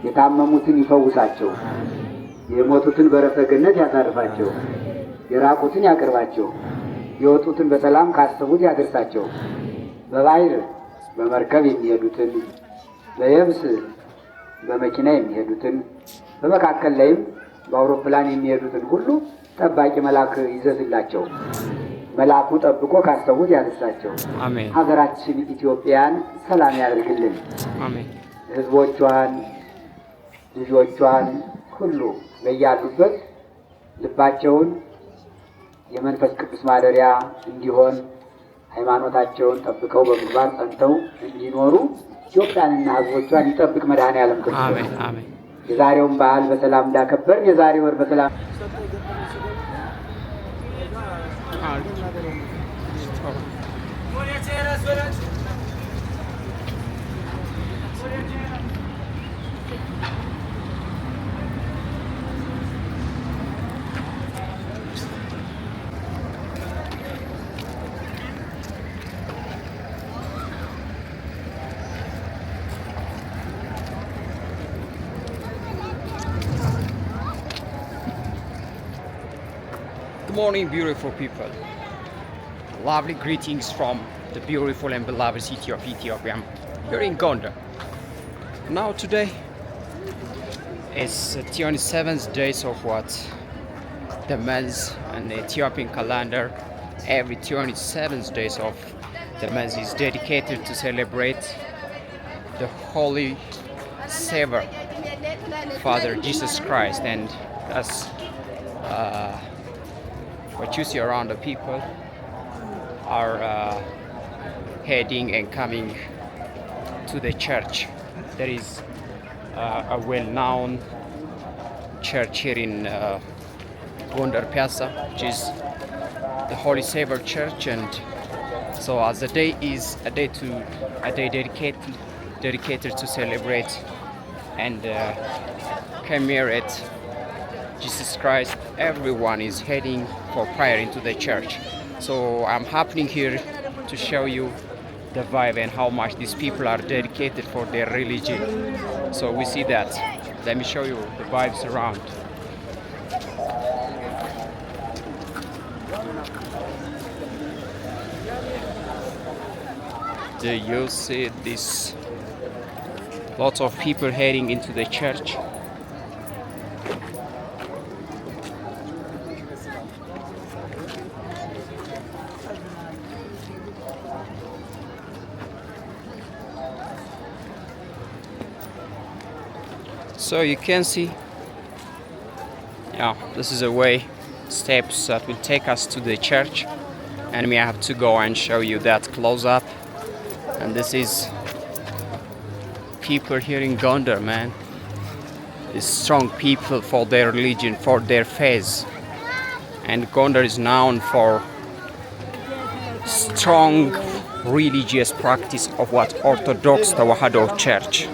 የታመሙትን ይፈውሳቸው፣ የሞቱትን በረፍተ ገነት ያሳርፋቸው፣ የራቁትን ያቅርባቸው፣ የወጡትን በሰላም ካሰቡት ያደርሳቸው። በባህር በመርከብ የሚሄዱትን፣ በየብስ በመኪና የሚሄዱትን፣ በመካከል ላይም በአውሮፕላን የሚሄዱትን ሁሉ ጠባቂ መልአክ ይዘዝላቸው። መልአኩ ጠብቆ ካሰቡት ያደርሳቸው። አሜን። ሀገራችን ኢትዮጵያን ሰላም ያደርግልን። አሜን። ህዝቦቿን ልጆቿን ሁሉ በያሉበት ልባቸውን የመንፈስ ቅዱስ ማደሪያ እንዲሆን ሃይማኖታቸውን ጠብቀው በምግባር ጸንተው እንዲኖሩ ኢትዮጵያንና ህዝቦቿን ይጠብቅ መድኃኔዓለም ክርስቶስ። አሜን አሜን። የዛሬውን በዓል በሰላም እንዳከበር የዛሬ ወር በሰላም Good morning, beautiful people. Lovely greetings from the beautiful and beloved city of Ethiopia. Here in Gondar. Now today is the 27th days of what the month and the Ethiopian calendar. Every 27th days of the month is dedicated to celebrate the Holy Savior, Father Jesus Christ, and that's what you see around the people are heading and coming to the church. There is a well-known church here in Gondar Piazza, which is the Holy Savior Church, and so as the day is a day dedicated to celebrate and commemorate Jesus Christ, everyone is heading for prayer into the church. So I'm happening here to show you the vibe and how much these people are dedicated for their religion. So we see that. Let me show you the vibes around. Do you see this? Lots of people heading into the church. So you can see, yeah, this is a way, steps that will take us to the church, and we have to go and show you that close up. And this is people here in Gondar, man. These strong people for their religion, for their faith. And Gondar is known for strong religious practice of what Orthodox Tewahedo Church.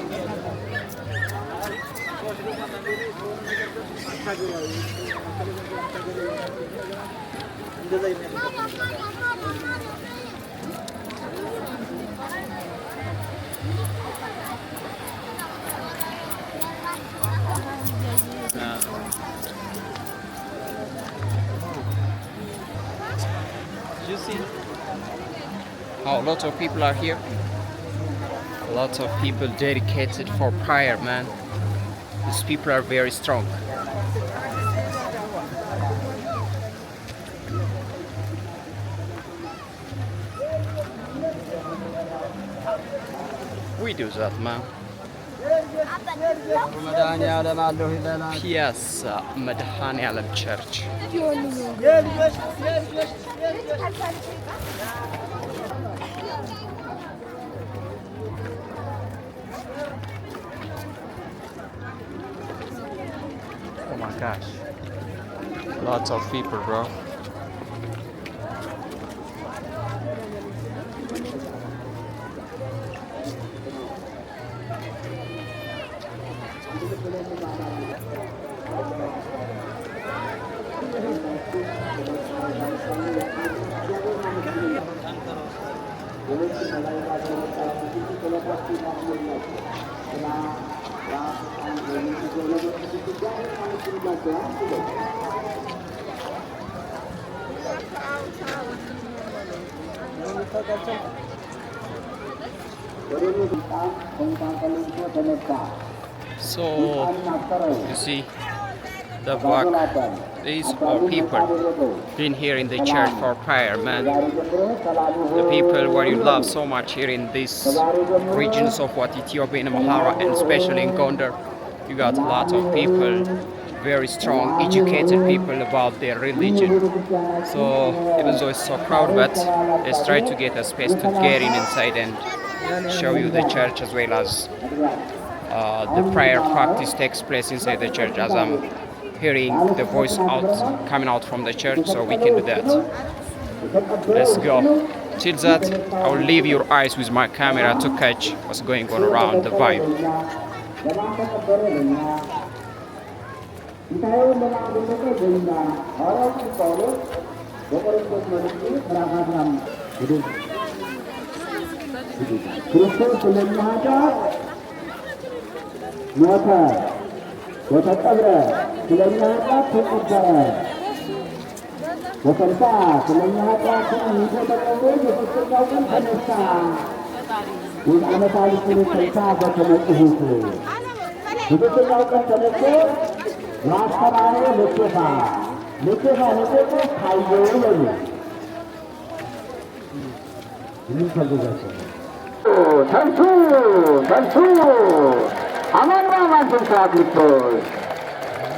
You see how a lot of people are here? A lot of people dedicated for prayer, man. These people are very strong. We do that, man. Piazza Medhanialam Church. Oh my gosh. Lots of people, bro. Gracias. So you see the back, these are people been here in the church for prayer, man. The people where you love so much here in these regions of what Ethiopia and Amhara, and especially in Gondar, you got a lot of people, very strong, educated people about their religion. So even though it's so crowded, but let's try to get a space to get in inside and show you the church as well as the prayer practice takes place inside the church, as I'm hearing the voice coming out from the church, so we can do that. Let's go. Till that, I will leave your eyes with my camera to catch what's going on around the vibe. وتقبر سلمنا تقبر وتنسى سلمنا تقبر وتقبر تنسى وأنا تعرف أن تنسى بتمسه وتقبر تنسى راس كمانه لطفا خايجون تنسو አማን ማማን ትንሳኤ ክርስቶስ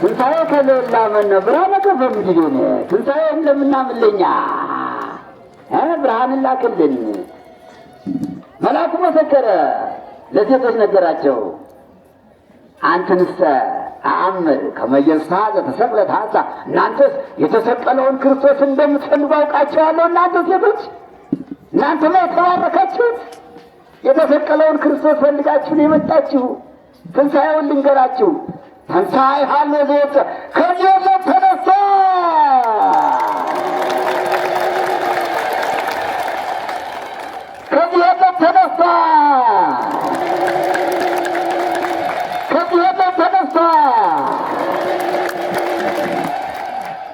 ትንሳኤ ከሌላ ምን ብርሃን ከፈም ዲዶነ ትንሳኤ እንደምናምልኛ ብርሃን ላክልን መልአኩ መሰከረ ለሴቶች ነገራቸው አንተንሰ አአምር ከመየልሳ ተሰቅለ ታሳ እናንተስ የተሰቀለውን ክርስቶስ እንደምትፈልጉ አውቃችኋለሁ እናንተ ሴቶች እናንተ ላይ ተባረካችሁ የተሰቀለውን ክርስቶስ ፈልጋችሁ ነው የመጣችሁ ትንሣኤውን ልንገራችሁ ትንሣኤ ሃሌሉያ ከሞት ተነሳ ከሞት ተነሳ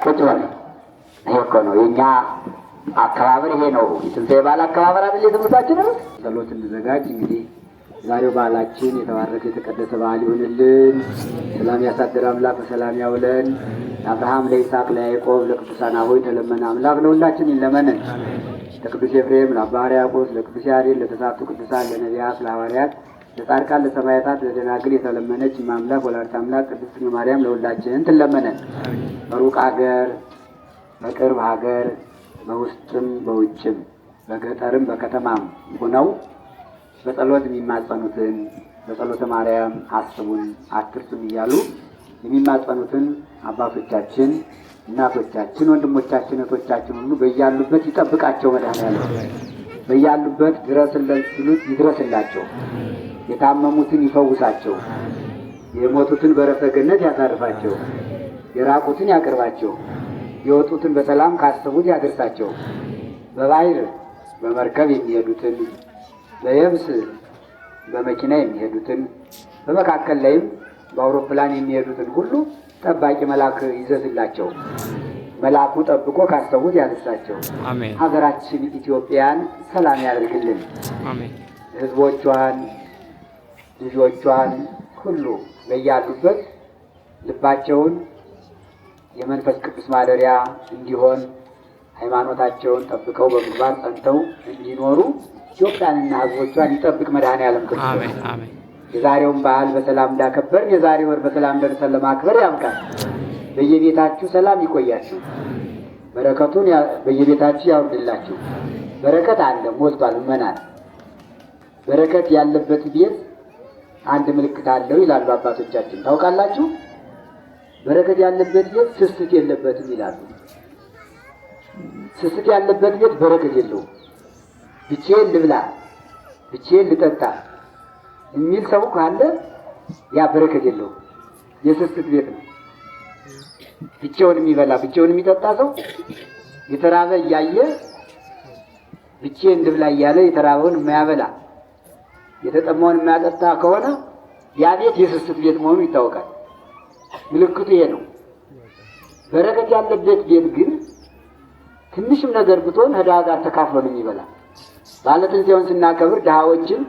ቁጭ በል ይሄ እኮ ነው የእኛ አከባበር ይሄ ነው የትንሣኤ በዓል አከባበር አይደል የትምህርታችን ጸሎት እንዘጋጅ እንግዲህ ዛሬው በዓላችን የተባረከ የተቀደሰ በዓል ይሁንልን። ሰላም ያሳድር አምላክ በሰላም ያውለን። ለአብርሃም ለይስሐቅ ለያዕቆብ ለቅዱሳን አበው የተለመነ አምላክ ለሁላችን ይለመነን። ለቅዱስ ኤፍሬም ለአባ ሕርያቆስ ለቅዱስ ያሬድ ለተሳቱ ቅዱሳን ለነቢያት ለሐዋርያት ለጻድቃን ለሰማዕታት ለደናግል የተለመነች አምላክ ወላዲተ አምላክ ቅድስት ማርያም ለሁላችን ትለመነን። በሩቅ ሀገር በቅርብ ሀገር በውስጥም በውጭም በገጠርም በከተማም ሆነው በጸሎት የሚማጸኑትን በጸሎተ ማርያም አስቡን አትርሱን እያሉ የሚማጸኑትን አባቶቻችን፣ እናቶቻችን፣ ወንድሞቻችን፣ እህቶቻችን ሁሉ በያሉበት ይጠብቃቸው። መድኃኔዓለም በያሉበት ድረስልን ሲሉት ይድረስላቸው። የታመሙትን ይፈውሳቸው። የሞቱትን በረፍተ ገነት ያሳርፋቸው። የራቁትን ያቅርባቸው። የወጡትን በሰላም ካሰቡት ያደርሳቸው። በባህር በመርከብ የሚሄዱትን በየብስ በመኪና የሚሄዱትን በመካከል ላይም በአውሮፕላን የሚሄዱትን ሁሉ ጠባቂ መልአክ ይዘዝላቸው። መልአኩ ጠብቆ ካሰቡት ያደርሳቸው። አሜን። ሀገራችን ኢትዮጵያን ሰላም ያደርግልን። አሜን። ሕዝቦቿን ልጆቿን ሁሉ በያሉበት ልባቸውን የመንፈስ ቅዱስ ማደሪያ እንዲሆን ሃይማኖታቸውን ጠብቀው በምግባር ጸንተው እንዲኖሩ ኢትዮጵያንና ሕዝቦቿን ይጠብቅ መድኃኔዓለም ክርስቶስ። አሜን አሜን። የዛሬውን በዓል በሰላም እንዳከበርን የዛሬ ወር በሰላም ደርሰን ለማክበር ያብቃን። በየቤታችሁ ሰላም ይቆያችሁ። በረከቱን በየቤታችሁ ያውርድላችሁ። በረከት አለ ሞልቷል። ምእመናን በረከት ያለበት ቤት አንድ ምልክት አለው ይላሉ አባቶቻችን። ታውቃላችሁ? በረከት ያለበት ቤት ስስት የለበትም ይላሉ። ስስት ያለበት ቤት በረከት የለውም። ብቻዬን ልብላ ብቻዬን ልጠጣ የሚል ሰው ካለ ያ በረከት የለውም። የስስት ቤት ነው። ብቻውን የሚበላ ብቻውን የሚጠጣ ሰው የተራበ እያየ ብቻዬን ልብላ እያለ የተራበውን የማያበላ የተጠማውን የማያጠጣ ከሆነ ያ ቤት የስስት ቤት መሆኑ ይታወቃል። ምልክቱ ይሄ ነው። በረከት ያለበት ቤት ግን ትንሽም ነገር ብትሆን ከድሃ ጋር ተካፍሎ ነው የሚበላ። ባለትንሣኤውን ስናከብር ድሃዎችን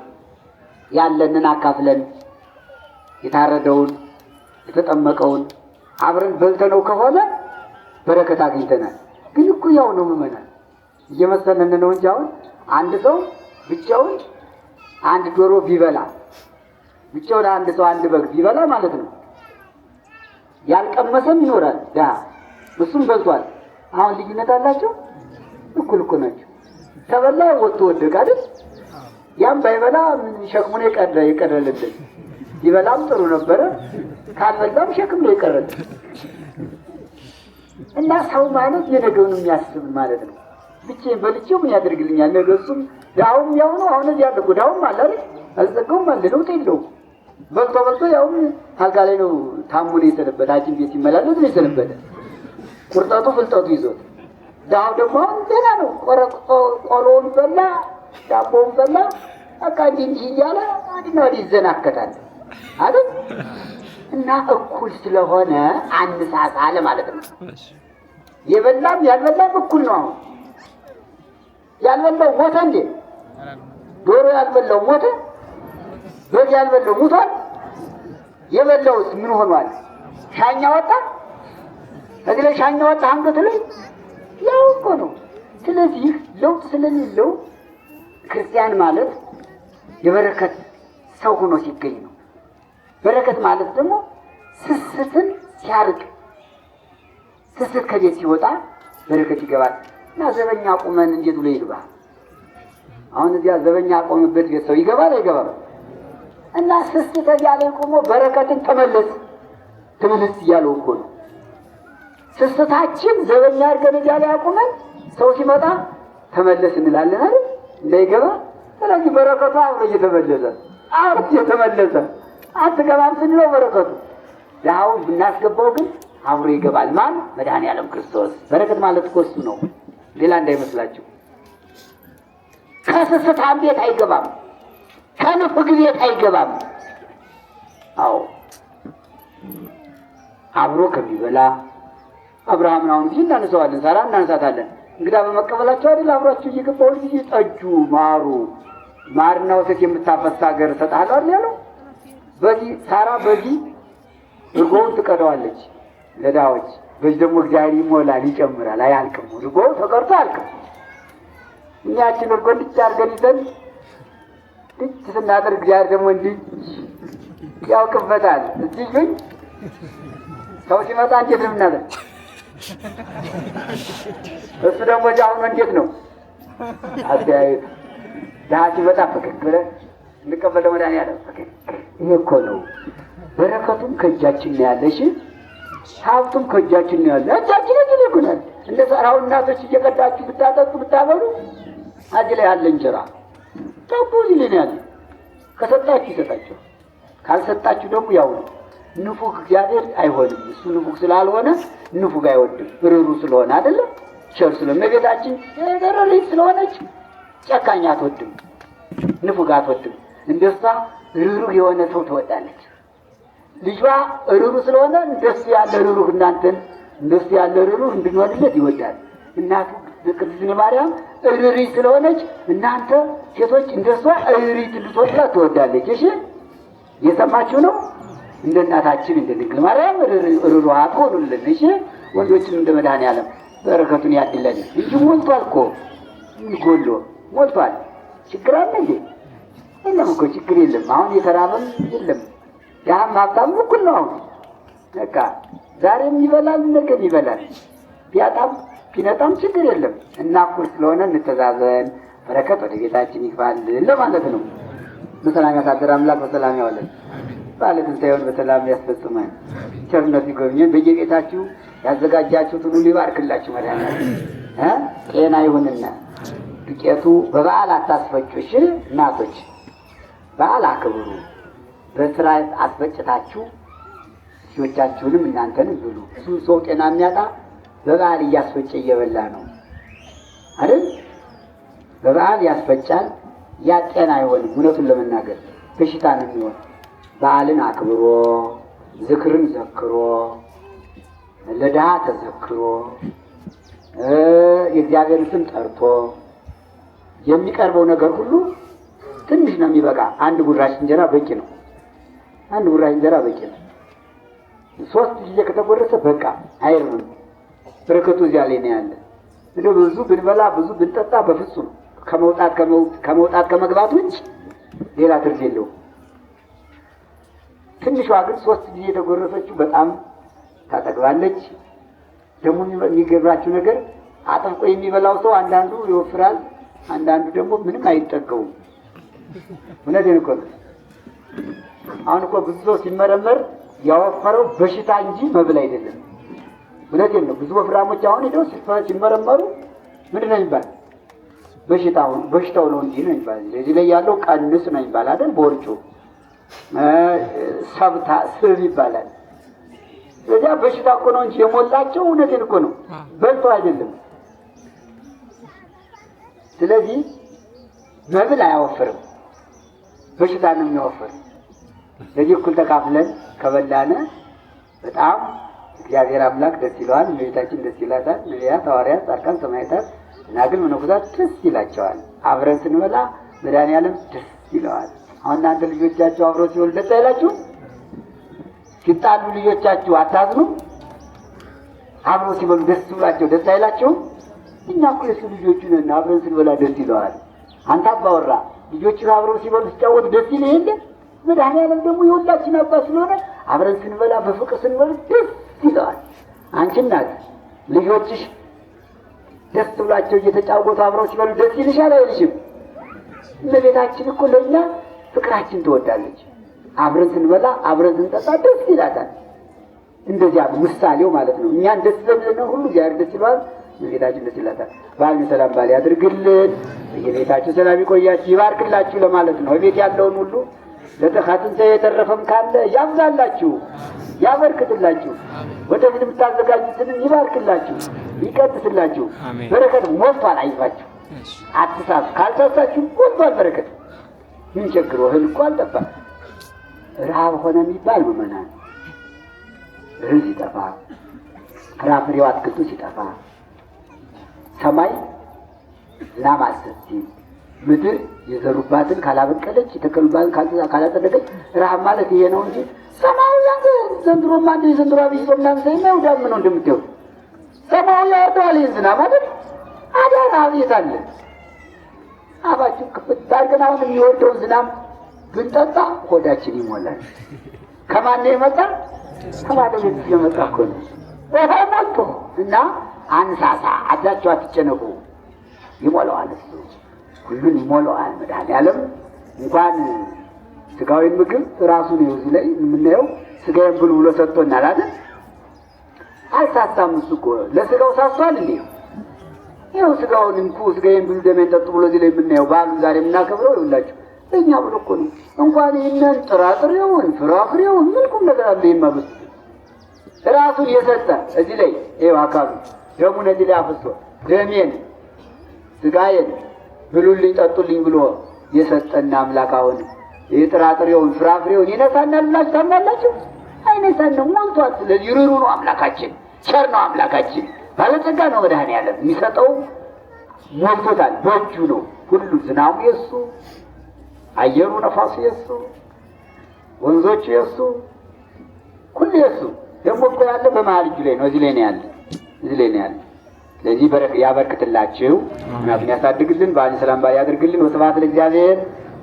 ያለንን አካፍለን የታረደውን የተጠመቀውን አብረን በልተነው ከሆነ በረከት አግኝተናል። ግን እኮ ያው ነው ምመናል እየመሰለን ነው እንጂ አሁን አንድ ሰው ብቻውን አንድ ዶሮ ቢበላ ብቻውን አንድ ሰው አንድ በግ ቢበላ ማለት ነው ያልቀመሰም ይኖራል ድሃ፣ እሱም በልቷል። አሁን ልዩነት አላቸው? እኩል እኮ ናቸው። ተበላ ወጥቶ ወደቀ አይደል? ያም ባይበላ ሸክሙን የቀረለልን ይበላም ጥሩ ነበረ፣ ካልበላም ሸክም ነው የቀረለ። እና ሰው ማለት የነገውን የሚያስብ ማለት ነው። ብቻዬን በልቼው ምን ያደርግልኛል ነገ? እሱም ዳውም ያው ነው። አሁን እዚህ ያለ ዳውም አለ አይደል? አልዘጋውም አለ ነው ጤለው በልቶ ያውም አልጋ ላይ ነው ታሙን የሰነበተ ሐኪም ቤት ይመላለስ ነው የሰነበተ ቁርጠቱ ፍልጠቱ ይዞት። ዳው ደግሞ ደህና ነው። ቆሎውን በላ ዳቦውን በላ በቃ እንዲህ እያለ አዲና ወዲህ ይዘናከታል አይደል? እና እኩል ስለሆነ አንሳሳለ ማለት ነው። የበላም ያልበላም እኩል ነው። አሁን ያልበላው ሞተ እንዴ? ዶሮ ያልበላው ሞተ? በግ ያልበላው ሙቷል? የበላውስ ምን ሆኗል? ሻኛ ወጣ? እዚህ ላይ ሻኛ ወጣ አንገት ላይ ያው እኮ ነው። ስለዚህ ለውጥ ስለሌለው ክርስቲያን ማለት የበረከት ሰው ሆኖ ሲገኝ ነው። በረከት ማለት ደግሞ ስስትን ሲያርቅ፣ ስስት ከቤት ሲወጣ በረከት ይገባል። እና ዘበኛ ቁመን እንዴት ብሎ ይግባ? አሁን እዚያ ዘበኛ ቆምበት ቤት ሰው ይገባል አይገባም? እና ስስት ከዚያ ላይ ቆሞ በረከትን ተመለስ እያለው እኮ ነው። ስስታችን ዘበኛ አድርገን እዚያ ላይ አቁመን ሰው ሲመጣ ተመለስ እንላለን አይደል? እንዳይገባ። ስለዚህ በረከቱ አሁን እየተመለሰ አትገባም ስንለው በረከቱ ድሃውን ብናስገባው ግን አብሮ ይገባል። ማን? መድኃኔዓለም ክርስቶስ። በረከት ማለት እኮ እሱ ነው፣ ሌላ እንዳይመስላችሁ። ከስስታም ቤት አይገባም፣ ከንፉግ ቤት አይገባም። አዎ አብሮ ከሚበላ አብርሃምን አሁን ጊዜ እናነሳዋለን፣ ሳራ እናነሳታለን። እንግዳ በመቀበላቸው አይደል አብሯቸው እየገባው ልጅ ጠጁ ማርና ወተት የምታፈሳ ሀገር እሰጥሃለሁ አይደል ያለው። በዚህ ሳራ በዚህ እርጎውን ትቀዳዋለች ለዳዎች። በዚህ ደግሞ እግዚአብሔር ይሞላል ይጨምራል፣ አያልቅም። እርጎው ተቀርቶ አያልቅም። እኛችን እርጎ እንድች አድርገን ይዘን ድች ስናደርግ እግዚአብሔር ደግሞ እንዲህ ያውቅበታል። እዚህ ግን ሰው ሲመጣ እንዴት ነው የምናደርግ? እሱ ደግሞ አሁን እንዴት ነው አስተያየት? ድሀ ሲመጣ ፈገግ ብለን እንቀበለው መድኃኒዓለም ፈገግ። ይሄ እኮ ነው በረከቱም ከእጃችን ነው ያለሽ፣ ሀብቱም ከእጃችን ነው ያለ። እጃችን እጅ ይኩናል። እንደ ሳራው እናቶች እየቀዳችሁ ብታጠጡ ብታበሉ እጅ ላይ ያለ እንጀራ ጠቡ ይልን ያለ። ከሰጣችሁ ይሰጣችሁ፣ ካልሰጣችሁ ደግሞ ያው ነው። ንፉግ እግዚአብሔር አይሆንም። እሱ ንፉግ ስላልሆነ ንፉግ አይወድም። ርሩ ስለሆነ አይደለም፣ ቸር ስለሆነ እመቤታችን የገረለች ስለሆነች ጨካኝ አትወድም፣ ንፉግ አትወድም። እንደሷ ርሩህ የሆነ ሰው ትወዳለች። ልጇ ርሩ ስለሆነ እንደሱ ያለ ርሩህ እናንተን እንደሱ ያለ ርሩህ እንድንወድለት ይወዳል። እናቱ ቅድስት ማርያም ርሪ ስለሆነች እናንተ ሴቶች እንደሷ ርሪ ልትወድላት ትወዳለች። እሺ የሰማችሁ ነው። እንደ እናታችን እንደ ድንግል ማርያም ርሩሃት ሆኑልን። እሺ ወንዶችን እንደ መድኃኔዓለም በረከቱን ያድለን እንጂ ሞልቷል እኮ ጎሎ ሞልቷል። ችግር አለ እንዴ? የለም እኮ ችግር የለም። አሁን የተራበም የለም፣ ያም ሀብታም እኩል ነው። አሁን በቃ ዛሬም ይበላል ነገም ይበላል፣ ቢያጣም ቢነጣም ችግር የለም። እና እኩል ስለሆነ እንተዛዘን፣ በረከት ወደ ቤታችን ይግባል ለማለት ነው። በሰላም ያሳድር አምላክ፣ በሰላም ያውለን። ባለትንሣኤውን በሰላም ያስፈጽመን፣ ቸርነቱ ይጎብኘን። በየቤታችሁ ያዘጋጃችሁትን ሁሉ ይባርክላችሁ መድኃኒዓለም። ጤና ይሁንና ዱቄቱ በበዓል አታስፈጩ። እሺ እናቶች በዓል አክብሩ። በስርዓት አስፈጭታችሁ ልጆቻችሁንም እናንተንም ብሉ። ብዙ ሰው ጤና የሚያጣ በበዓል እያስፈጨ እየበላ ነው አይደል? በበዓል ያስፈጫል፣ ያ ጤና አይሆንም። እውነቱን ለመናገር በሽታ ነው የሚሆን። በዓልን አክብሮ ዝክርን ዘክሮ ለድሃ ተዘክሮ የእግዚአብሔርን ስም ጠርቶ የሚቀርበው ነገር ሁሉ ትንሽ ነው የሚበቃ። አንድ ጉራሽ እንጀራ በቂ ነው። አንድ ጉራሽ እንጀራ በቂ ነው። 3 ጊዜ ከተጎረሰ በቃ አይርም። በረከቱ እዚያ ላይ ነው ያለ። እንደው ብዙ ብንበላ ብዙ ብንጠጣ በፍጹም ከመውጣት ከመግባት ውጭ ሌላ ትርፍ የለውም። ትንሿ ግን 3 ጊዜ የተጎረሰችው በጣም ታጠግባለች። ደግሞ የሚገርማችሁ ነገር አጥብቆ የሚበላው ሰው አንዳንዱ ይወፍራል፣ አንዳንዱ ደግሞ ምንም አይጠገውም። እውነቴን እኮ ነው። አሁን እኮ ብዙ ሰው ሲመረመር ያወፈረው በሽታ እንጂ መብል አይደለም። እውነቴን ነው። ብዙ ወፍራሞች አሁን ሄደው ሲመረመሩ ምንድን ነው የሚባል? በሽታው ነው እንጂ ነው የሚባል። እዚህ ላይ ያለው ቀንስ ነው የሚባል አይደል? ቦርጩ ስብ ይባላል። ስለዚህ በሽታ እኮ ነው እንጂ የሞላቸው። እውነቴን እኮ ነው። በልቶ አይደለም። ስለዚህ መብል አያወፍርም፣ በሽታ ነው የሚያወፍር። ስለዚህ እኩል ተካፍለን ከበላነ በጣም እግዚአብሔር አምላክ ደስ ይለዋል። እመቤታችን ደስ ይላታል። ነቢያት፣ ሐዋርያት፣ ጻድቃን፣ ሰማዕታት፣ ደናግል፣ መነኮሳት ደስ ይላቸዋል። አብረን ስንበላ መድኃኒዓለም ደስ ይለዋል። አሁን እናንተ ልጆቻችሁ አብረው ሲበሉ ደስ አይላችሁ? ሲጣሉ ልጆቻችሁ አታዝኑም? አብረው ሲበሉ ደስ ብላቸው ደስ አይላችሁም? እኛ እኮ የሱ ልጆቹ ነን። አብረን ስንበላ ደስ ይለዋል። አንተ አባወራ ልጆችህ አብረው ሲበሉ ሲጫወቱ ደስ ይልህ የለ? መድኃኒዓለም ደግሞ የሁላችን አባት ስለሆነ አብረን ስንበላ በፍቅር ስንበላ ደስ ይለዋል። አንቺ እናት ልጆችሽ ደስ ብላቸው እየተጫወቱ አብረው ሲበሉ ደስ ይልሻል አይልሽም? እመቤታችን እኮ ለእኛ ፍቅራችን ትወዳለች። አብረን ስንበላ አብረን ስንጠጣ ደስ ይላታል። እንደዚያ ምሳሌው ማለት ነው። እኛን ደስ በሚለን ሁሉ እግዚአብሔር ደስ ይለዋል። እመቤታችን ደስ ይላታል። በዓልን ሰላም ባል ያድርግልን። በየቤታችሁ ሰላም ይቆያችሁ፣ ይባርክላችሁ ለማለት ነው። ቤት ያለውን ሁሉ ለተኻትንሣኤ የተረፈም ካለ ያብዛላችሁ፣ ያበርክትላችሁ። ወደፊት የምታዘጋጁትንም ይባርክላችሁ፣ ይቀድስላችሁ። በረከት ሞልቷል። አይዟችሁ፣ አትሳሱ። ካልሳሳችሁ ሞልቷል በረከት። ምን ቸግሮ? እህል እኮ አልጠፋም። ረሃብ ሆነ የሚባል ምዕመናን እህል ሲጠፋ፣ ፍራፍሬው አትክልቱ ሲጠፋ፣ ሰማይ ዝናብ አልሰጥ፣ ምድር የዘሩባትን ካላበቀለች፣ የተከሉባትን ካላጸደቀች፣ ረሃብ ማለት ይሄ ነው እንጂ ሰማዩ ዘንድሮማ እንደ የዘንድሮ አብይ ጾም ምናምን ሳይማው ዳም ነው እንደምታዩት። ሰማዩ ያወጣዋል ይህን ዝናብ አይደል? አዲያ ረሃብ የት አለ? አባችሁ ክፍት ታርገን አሁን የሚወደውን ዝናብ ብንጠጣ ሆዳችን ይሞላል። ከማን ነው የመጣ? ከማደቤት የመጣ እኮ ነው። ሞልቶ እና አንሳሳ፣ አዳችሁ አትጨነቁ። ይሞላዋል፣ እሱ ሁሉን ይሞላዋል። መድኃኒዓለም እንኳን ስጋዊ ምግብ ራሱን እዚህ ላይ የምናየው ስጋዬን ብሉ ብሎ ሰጥቶናል አይደል? አልሳሳም። እሱ እኮ ለስጋው ሳስቷል እንዴ? ይኸው ስጋውን እንኩ ስጋዬን ብሉ ደሜን ጠጡ ብሎ እዚህ ላይ የምናየው በዓሉ ዛሬ የምናከብረው ይኸውላችሁ እኛ ብሎ እኮ ነው። እንኳን ይህንን ጥራጥሬውን ፍራፍሬውን ምንኩም ነገር አለ የማበስ ራሱን የሰጠ እዚህ ላይ ይኸው አካሉ ደሙን እዚህ ላይ አፍሶ ደሜን ስጋዬን ብሉልኝ ጠጡልኝ ብሎ የሰጠና አምላክ አሁን የጥራጥሬውን ፍራፍሬውን ይነሳናል ብላችሁ ታምናላችሁ? አይነሳንም፣ ሞልቷል። ስለዚህ ሩሩ ነው አምላካችን፣ ቸር ነው አምላካችን፣ ባለጸጋ ነው መድኃኒዓለም። የሚሰጠው ሞልቶታል፣ በእጁ ነው ሁሉ። ዝናቡ የሱ፣ አየሩ ነፋሱ የሱ፣ ወንዞቹ የሱ፣ ሁሉ የሱ። ደግሞ እኮ ያለ በመሀል እጁ ላይ ነው። እዚህ ላይ ነው ያለ፣ እዚህ ላይ ነው ያለ። ስለዚህ ያበርክትላችሁ፣ ምናምን ያሳድግልን፣ በዓልን ሰላም ባል ያድርግልን። ወስብሐት ለእግዚአብሔር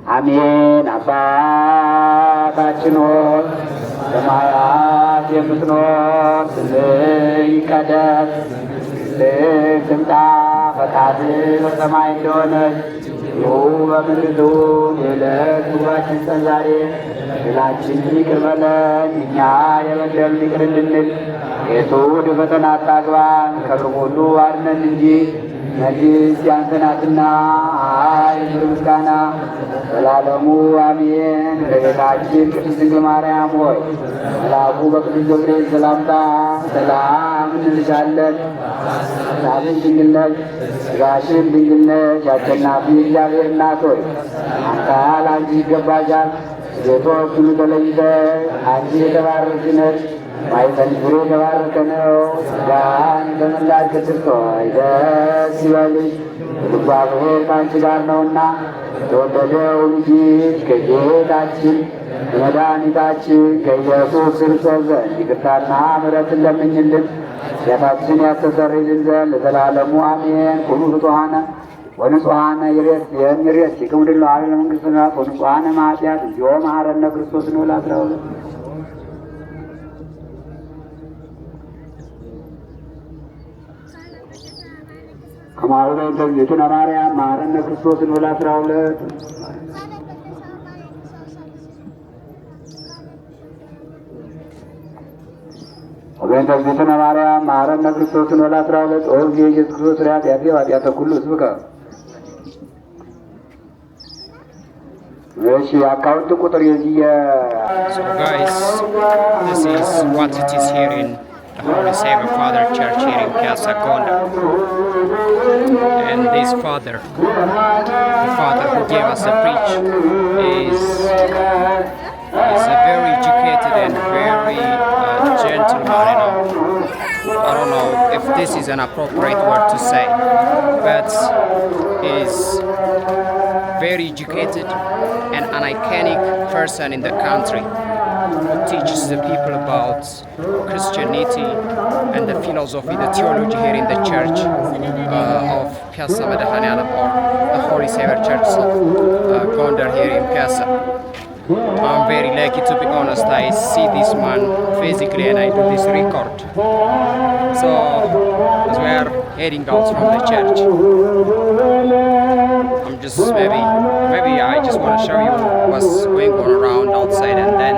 አሜን። አባታችን ሆይ በሰማያት የምትኖር ስምህ ይቀደስ፣ ስምህ ትምጣ፣ ፈቃድህ በሰማይ እንደሆነች እንዲሁ በምድር ትሁን። የዕለት ምግባችንን ስጠን ዛሬ፣ በደላችንን ይቅር በለን እኛ የበደሉንን ይቅር እንድንል፣ አቤቱ ወደ ፈተና አታግባን ከክፉ ሁሉ አድነን እንጂ መንግሥት ያንተ ናትና ኃይል፣ ምስጋና ዘላለሙ አሜን። እመቤታችን ቅድስት ድንግል ማርያም ሆይ መልአኩ በቅዱስ ገብርኤል ሰላምታ ሰላም እንልሻለን። ሐሳብሽ ድንግል ነሽ፣ ሥጋሽም ድንግል ነሽ። የአሸናፊ እግዚአብሔር እናት ሆይ አንተ ለአንቺ ይገባሻል። ሴቶች ሁሉ ተለይተሽ አንቺ የተባረክሽ ነሽ፣ ማኅፀንሽ ፍሬ የተባረከ ነው። ጸጋን የተመላሽ ቅድስት ሆይ ደስ ይበልሽ፣ እግዚአብሔር ከአንቺ ጋር ነውና የተወደደው ልጅሽ ከጌታችን ከመድኃኒታችን ከኢየሱስ ክርስቶስ ዘንድ ይቅርታና ምሕረትን ለምኝልን ኃጢአታችንን ያስተሰርይልን ዘንድ ለዘላለሙ አሜን። ኩኑ ፍጡሐነ ወንጹሐነ ይሬስይክሙ ድልዋነ ለመንግሥተ ሰማያት ወንጹሐነ እምኃጢአት እግዚኦ መሐረነ ክርስቶስ ነው ላስራው ከማሩ ተግዝእትነ ማርያም መሐረነ ክርስቶስ ነው ላስራውለት ወገን ተግዝእትነ ማርያም መሐረነ ክርስቶስ ነው ላስራውለት ኦ ጊዜ ኢየሱስ ክርስቶስ ኃጢአቴ ወኃጢአተ ኩሉ ሕዝብከ እሺ አካውንት ቁጥር የዚህ So guys, this is what it is here in the Holy Savior Father Church here in Piazza Gonda. And this father, the father who gave us the preach, is a very educated and very gentle man, I don't know if this is an appropriate word to say, but is very educated and an iconic person in the country who teaches the people about Christianity and the philosophy, the theology here in the church of Piazza Madhanialam, or the Holy Savior Church of Gondar here in Piazza. I'm very lucky, to be honest. I see this man physically and I do this record. So as we are heading out from the church, I'm just maybe I just want to show you what's going on around outside, and then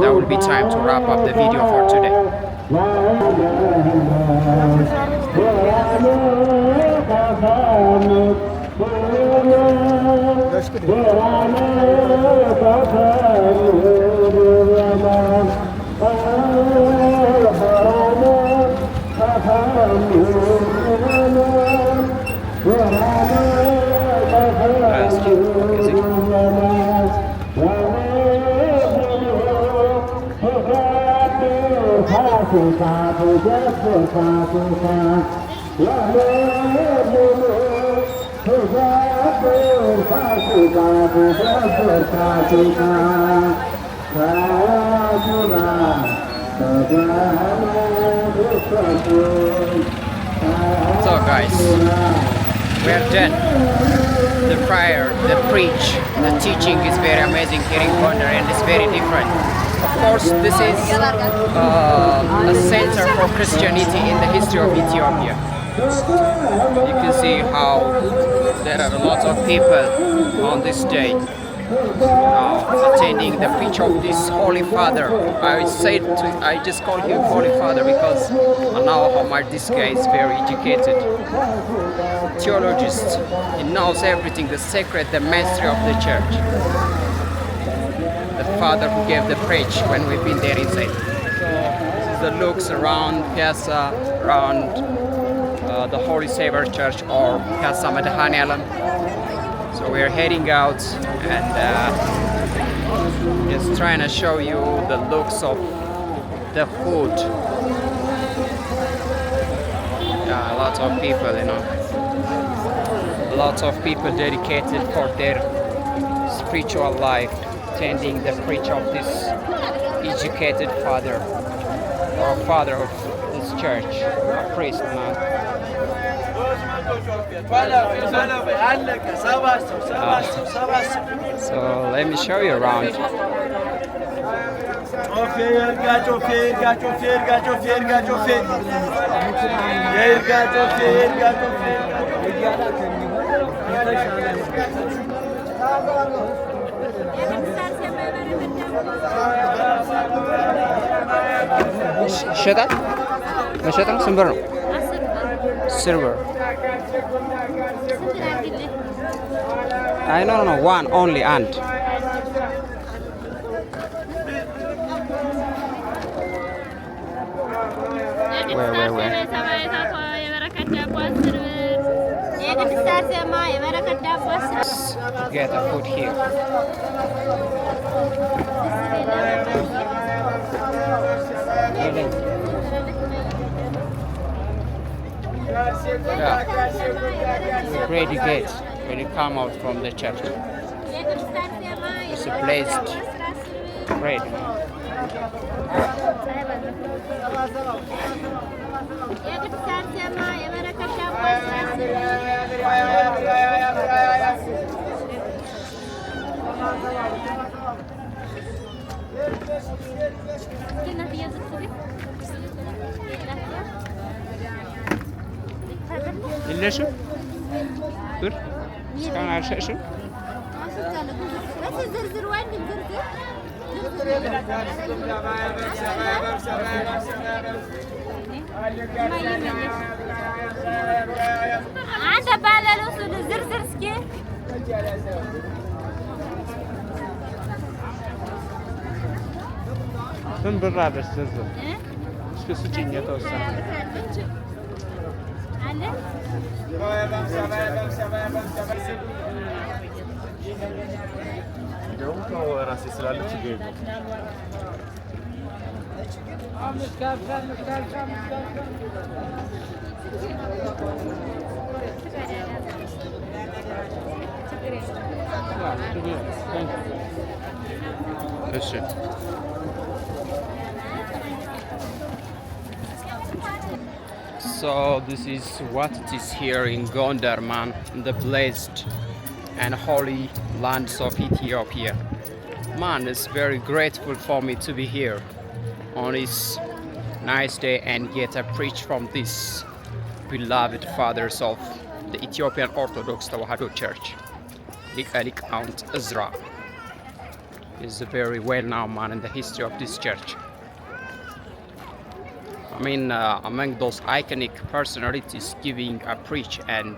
there will be time to wrap up the video for today. So guys, we are done. The prayer, the preach, the teaching is very amazing here in Gondar, and it's very different. Of course, this is a center for Christianity in the history of Ethiopia. You can see how there are a lot of people on this day attending the preach of this Holy Father. I just call him Holy Father because I know how much this guy is very educated, theologist. He knows everything, the secret, the mystery of the church. The father who gave the preach when we've been there inside. So this is the looks around Piazza, around the Holy Savior Church, or Piazza Madhanialam. So we're heading out and just trying to show you the looks of the food. Yeah, lots of people, lots of people dedicated for their spiritual life, attending the preach of this educated father, or father of this church, a priest, man. So let me show you around. ይሸጣል መሸጥም ስንት ብር ነው? 10 ብር። አይ ኖ ኖ ዋን ኦንሊ አንድ ወይ Get a food here. Yeah. Ready gate when you come out from the church. It's a placed ready. የለሽም ብር እስካሁን አልሸጥሽም? አንተ ባለለው ዝርዝር እስኪ ስንት ብር አለሽ ዝርዝር? እስኪ ስጪኝ የተወሰነ አለ እንደውም ራሴ ስላለች ይገኝ እሺ So this is what it is here in Gondar, man, the blessed and holy lands of Ethiopia. Man, it's very grateful for me to be here on this nice day and get a preach from these beloved fathers of the Ethiopian Orthodox Tewahedo Church. Lik Aunt Ezra is a very well-known man in the history of this church. I mean, among those iconic personalities giving a preach and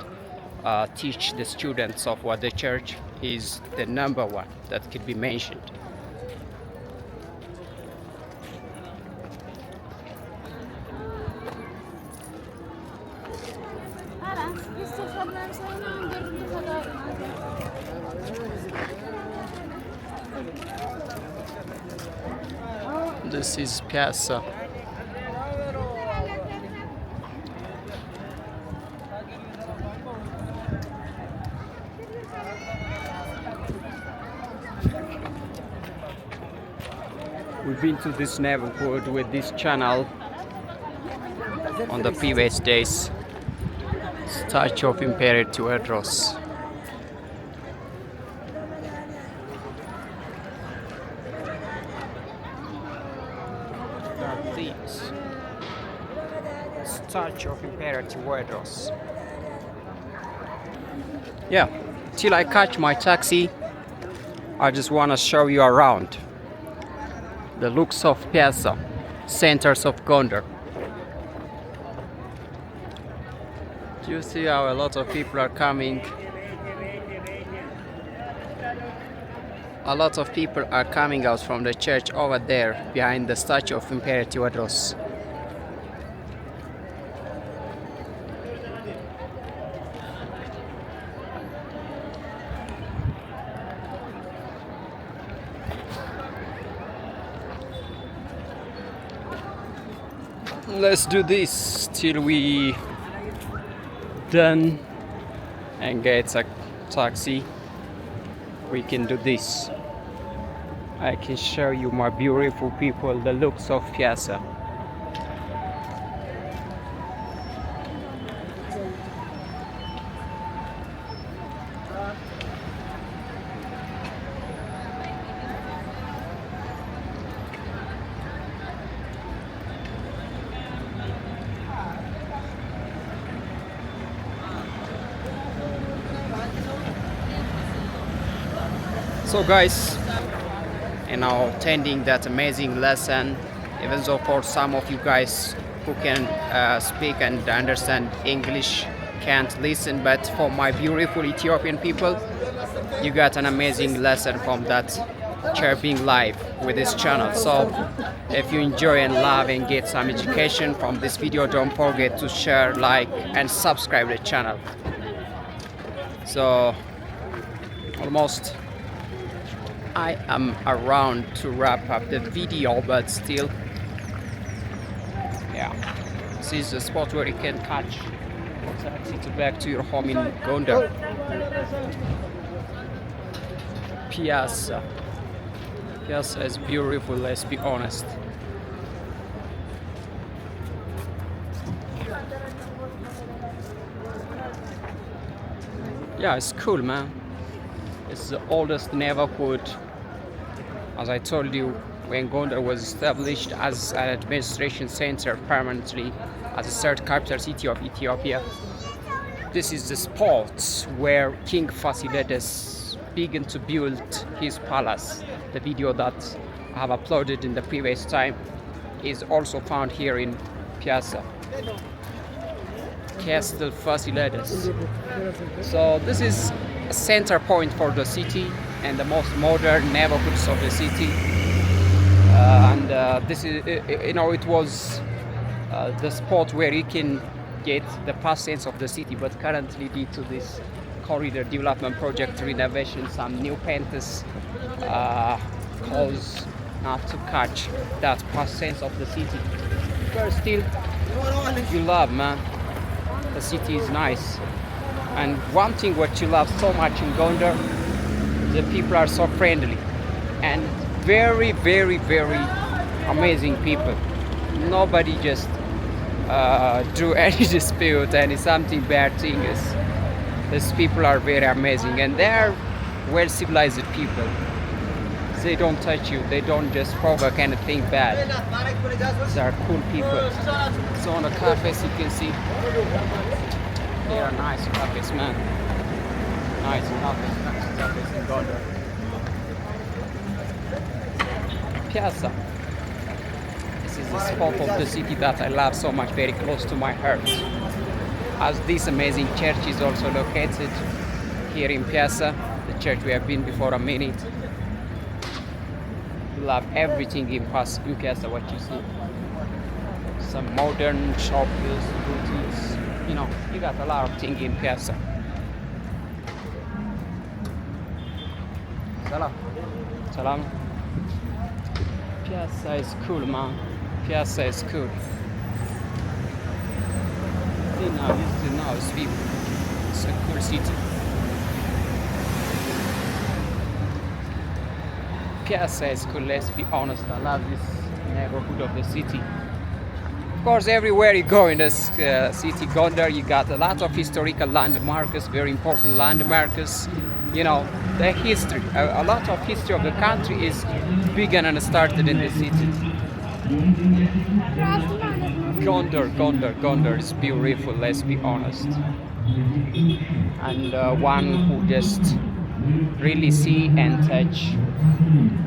teach the students of what the church is the number one that could be mentioned. This is Piazza. We've been to this neighborhood with this channel on the previous days. Statue of Emperor Tewodros. This statue of Emperor Tewodros. Yeah, till I catch my taxi, I just want to show you around the looks of Piazza, centers of Gondar. Do you see how a lot of people are coming? A lot of people are coming out from the church over there behind the statue of Emperor Tewodros. Let's do this till we done and get a taxi. We can do this. I can show you my beautiful people, the looks of Piazza. So guys, attending that amazing lesson, even though for some of you guys who can speak and understand English can't listen, but for my beautiful Ethiopian people, you got an amazing lesson from that chirping live with this channel. So if you enjoy and love and get some education from this video, don't forget to share, like and subscribe the channel. So almost I am around to wrap up the video, but still, yeah, this is the spot where you can catch a taxi to back to your home in Gondar. Piazza is beautiful, let's be honest. Yeah, it's cool, man. It's the oldest neighborhood. As I told you, when Gondar was established as an administration center permanently as a third capital city of Ethiopia, this is the spot where King Fasilides began to build his palace. The video that I have uploaded in the previous time is also found here in Piazza. Castle Fasilides. So this is a center point for the city and the most modern neighborhoods of the city. This is, it was the spot where you can get the past sense of the city, but currently due to this corridor development project renovation, some new painters cause not to catch that past sense of the city. But still, you love, man. The city is nice. And one thing what you love so much in Gondar, the people are so friendly and very, very, very amazing people. Nobody just do any dispute, any something bad thing. These people are very amazing and they are well civilized people. They don't touch you, they don't just provoke anything bad. They are cool people. So on the cafes you can see, they are nice cafes, man. Nice cafes in Gondar. Piazza. This is the spot of the city that I love so much, very close to my heart. As this amazing church is also located here in Piazza, the church we have been before a minute. You love everything in Piazza, what you see. Some modern shops, boutiques, you know, you got a lot of things in Piazza. Salam. Piazza is cool, man. Piazza is cool. See now, it's people. It's a cool city. Piazza is cool, let's be honest. I love this neighborhood of the city. Of course, everywhere you go in this city, Gondar, you got a lot of historical landmarks, very important landmarks. You know, the history, a lot of history of the country is begun and started in the city. Gondar is beautiful, let's be honest. And one who just really see and touch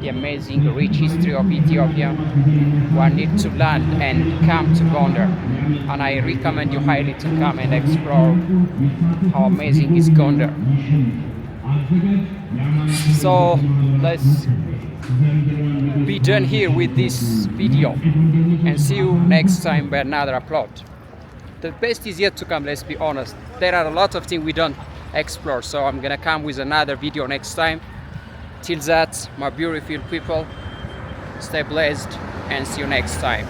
the amazing rich history of Ethiopia, one needs to learn and come to Gondar. And I recommend you highly to come and explore how amazing is Gondar. So let's be done here with this video and see you next time by another upload. The best is yet to come, let's be honest. There are a lot of things we don't explore, so I'm gonna come with another video next time. Till that, my beautiful people, stay blessed and see you next time.